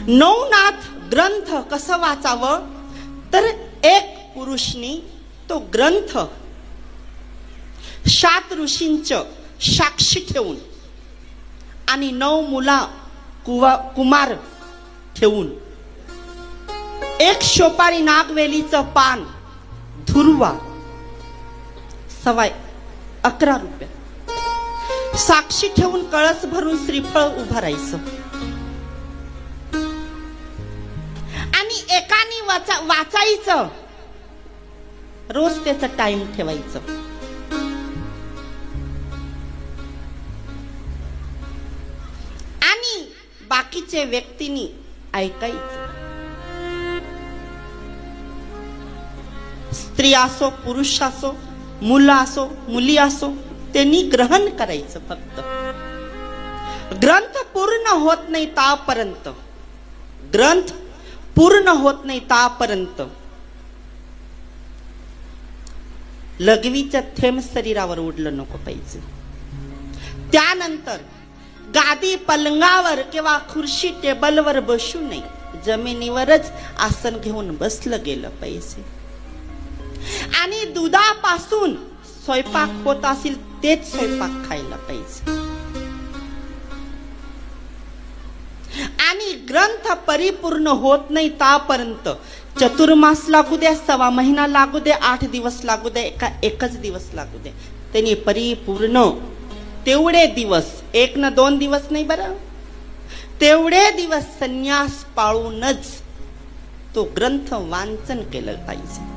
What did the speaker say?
नवनाथ ग्रंथ कसं वाचावं तर एक पुरुषनी तो ग्रंथ 7 ऋषींचं साक्षी ठेवून आणि 9 मुला कुमार ठेवून एक शोपारी नागवेलीचं पान धुरवा सवाय 11 रुपये साक्षी ठेवून कळस भरून श्रीफळ उभं राहायचं आणि एकाने वाचायचं रोज त्याचा टाइम ठेवायचं आणि बाकीचे व्यक्तींनी ऐकायचं स्त्री असो पुरुष असो मुलं असो मुली असो त्यांनी ग्रहण करायचं फक्त ग्रंथ पूर्ण होत नाही तापर्यंत ग्रंथ पूर्ण होत नाही तापर्यंत लघवीचं थेंब शरीरावर उडलं नको पाहिजे त्यानंतर गादी पलंगावर किंवा खुर्ची टेबलवर बसू नये जमिनीवरच आसन घेऊन बसलं गेलं पाहिजे आणि दुधापासून स्वयंपाक होत असेल तेच स्वयंपाक खायला पाहिजे आणि ग्रंथ परिपूर्ण होत नाही तापर्यंत चतुर्मास लागू द्या 1.25 महिना लागू दे 8 दिवस लागू दे एकच दिवस लागू दे त्यांनी परिपूर्ण तेवढे दिवस 1 न 2 दिवस नाही बरं तेवढे दिवस संन्यास पाळूनच तो ग्रंथ वाचन केलं पाहिजे